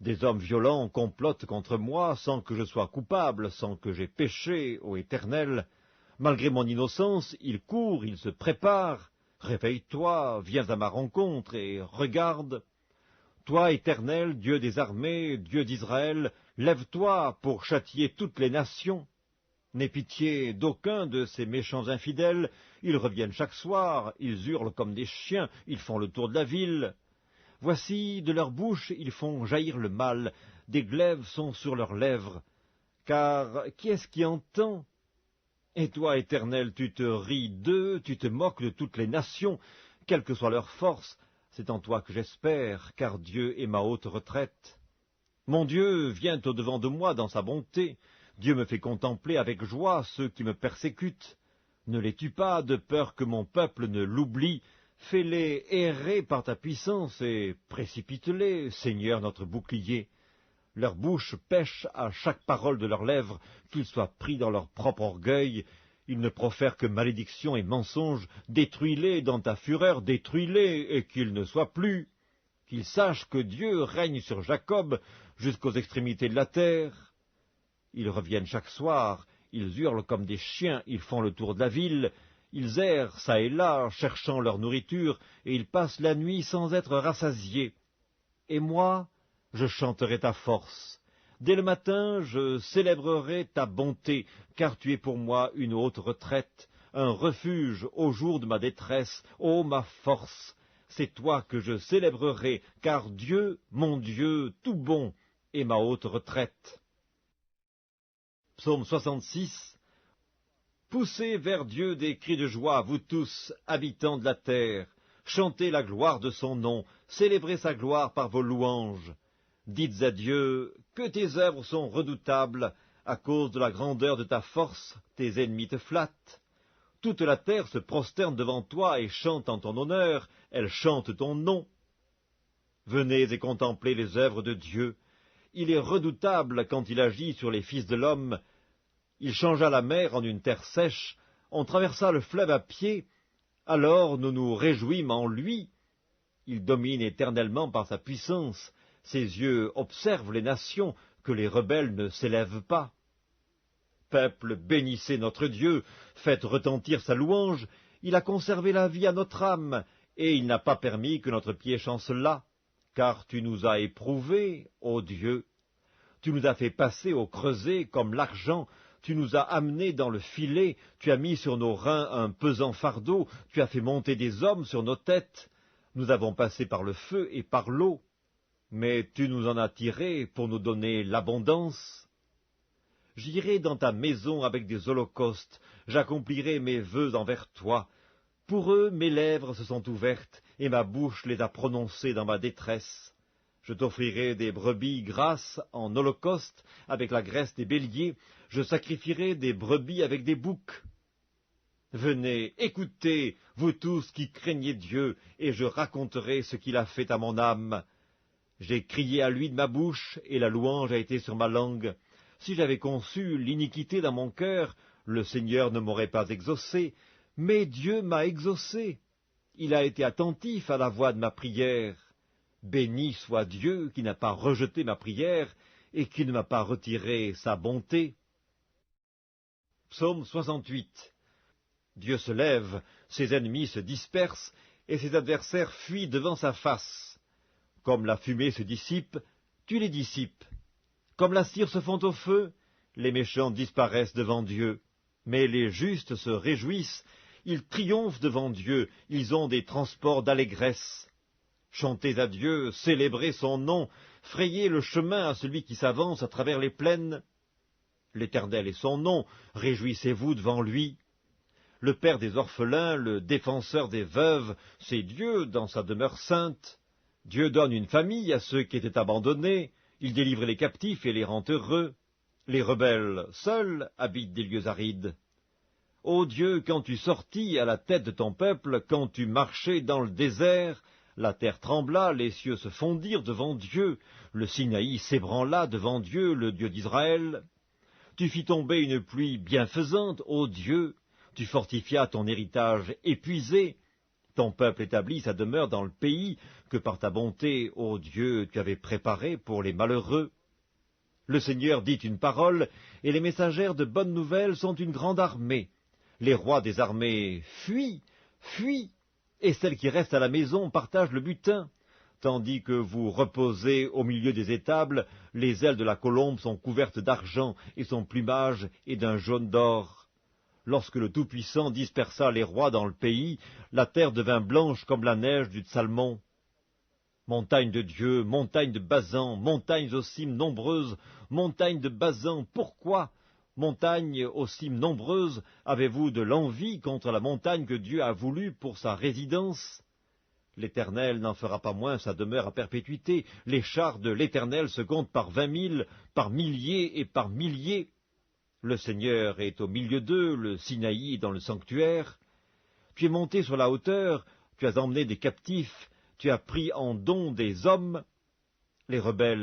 Des hommes violents complotent contre moi sans que je sois coupable, sans que j'aie péché, ô Éternel. Malgré mon innocence, ils courent, ils se préparent. Réveille-toi, viens à ma rencontre et regarde. Toi, Éternel, Dieu des armées, Dieu d'Israël, lève-toi pour châtier toutes les nations. N'aie pitié d'aucun de ces méchants infidèles, ils reviennent chaque soir, ils hurlent comme des chiens, ils font le tour de la ville. Voici, de leur bouche, ils font jaillir le mal, des glaives sont sur leurs lèvres. Car qui est-ce qui entend? Et toi, Éternel, tu te ris d'eux, tu te moques de toutes les nations, quelle que soit leur force, c'est en toi que j'espère, car Dieu est ma haute retraite. Mon Dieu vient au-devant de moi dans sa bonté, Dieu me fait contempler avec joie ceux qui me persécutent. Ne les tue pas, de peur que mon peuple ne l'oublie, fais-les errer par ta puissance et précipite-les, Seigneur notre bouclier. Leur bouche pêche à chaque parole de leurs lèvres, qu'ils soient pris dans leur propre orgueil. Ils ne profèrent que malédiction et mensonge. Détruis-les dans ta fureur, détruis-les, et qu'ils ne soient plus. Qu'ils sachent que Dieu règne sur Jacob jusqu'aux extrémités de la terre. Ils reviennent chaque soir, ils hurlent comme des chiens, ils font le tour de la ville. Ils errent çà et là, cherchant leur nourriture, et ils passent la nuit sans être rassasiés. Et moi, je chanterai ta force. Dès le matin, je célébrerai ta bonté, car tu es pour moi une haute retraite, un refuge au jour de ma détresse, ô ma force. C'est toi que je célébrerai, car Dieu, mon Dieu, tout bon, est ma haute retraite. Psaume 66. Poussez vers Dieu des cris de joie, vous tous, habitants de la terre. Chantez la gloire de son nom, célébrez sa gloire par vos louanges. Dites à Dieu que tes œuvres sont redoutables, à cause de la grandeur de ta force, tes ennemis te flattent. Toute la terre se prosterne devant toi et chante en ton honneur, elle chante ton nom. Venez et contemplez les œuvres de Dieu. Il est redoutable quand il agit sur les fils de l'homme. Il changea la mer en une terre sèche, on traversa le fleuve à pied, alors nous nous réjouîmes en lui. Il domine éternellement par sa puissance, ses yeux observent les nations, que les rebelles ne s'élèvent pas. Peuple, bénissez notre Dieu, faites retentir sa louange, il a conservé la vie à notre âme, et il n'a pas permis que notre pied chancelât, car tu nous as éprouvés, ô Dieu. Tu nous as fait passer au creuset comme l'argent, tu nous as amenés dans le filet, tu as mis sur nos reins un pesant fardeau, tu as fait monter des hommes sur nos têtes. Nous avons passé par le feu et par l'eau, mais tu nous en as tirés pour nous donner l'abondance. J'irai dans ta maison avec des holocaustes, j'accomplirai mes vœux envers toi. Pour eux, mes lèvres se sont ouvertes, et ma bouche les a prononcées dans ma détresse. Je t'offrirai des brebis grasses en holocauste avec la graisse des béliers, je sacrifierai des brebis avec des boucs. Venez, écoutez, vous tous qui craignez Dieu, et je raconterai ce qu'il a fait à mon âme. J'ai crié à lui de ma bouche, et la louange a été sur ma langue. Si j'avais conçu l'iniquité dans mon cœur, le Seigneur ne m'aurait pas exaucé, mais Dieu m'a exaucé. Il a été attentif à la voix de ma prière. Béni soit Dieu qui n'a pas rejeté ma prière et qui ne m'a pas retiré sa bonté. Psaume 68. Dieu se lève, ses ennemis se dispersent, et ses adversaires fuient devant sa face. Comme la fumée se dissipe, tu les dissipes. Comme la cire se fond au feu, les méchants disparaissent devant Dieu. Mais les justes se réjouissent, ils triomphent devant Dieu, ils ont des transports d'allégresse. Chantez à Dieu, célébrez son nom, frayez le chemin à celui qui s'avance à travers les plaines. L'Éternel est son nom, réjouissez-vous devant lui. Le Père des orphelins, le défenseur des veuves, c'est Dieu dans sa demeure sainte. Dieu donne une famille à ceux qui étaient abandonnés, il délivre les captifs et les rend heureux. Les rebelles, seuls, habitent des lieux arides. Ô Dieu, quand tu sortis à la tête de ton peuple, quand tu marchais dans le désert, la terre trembla, les cieux se fondirent devant Dieu, le Sinaï s'ébranla devant Dieu, le Dieu d'Israël. Tu fis tomber une pluie bienfaisante, ô Dieu, tu fortifias ton héritage épuisé. Ton peuple établit sa demeure dans le pays, que par ta bonté, ô Dieu, tu avais préparées pour les malheureux. Le Seigneur dit une parole, et les messagères de bonnes nouvelles sont une grande armée. Les rois des armées fuient, fuient, et celles qui restent à la maison partagent le butin. Tandis que vous reposez au milieu des étables, les ailes de la colombe sont couvertes d'argent, et son plumage est d'un jaune d'or. Lorsque le Tout-Puissant dispersa les rois dans le pays, la terre devint blanche comme la neige du Salmon. Montagne de Dieu, montagne de Basan, montagnes aux cimes nombreuses, montagnes de Basan, pourquoi, montagnes aux cimes nombreuses, avez-vous de l'envie contre la montagne que Dieu a voulue pour sa résidence? L'Éternel n'en fera pas moins sa demeure à perpétuité. Les chars de l'Éternel se comptent par 20 000, par milliers et par milliers. Le Seigneur est au milieu d'eux, le Sinaï est dans le sanctuaire. Tu es monté sur la hauteur, tu as emmené des captifs, tu as pris en don des hommes. Les rebelles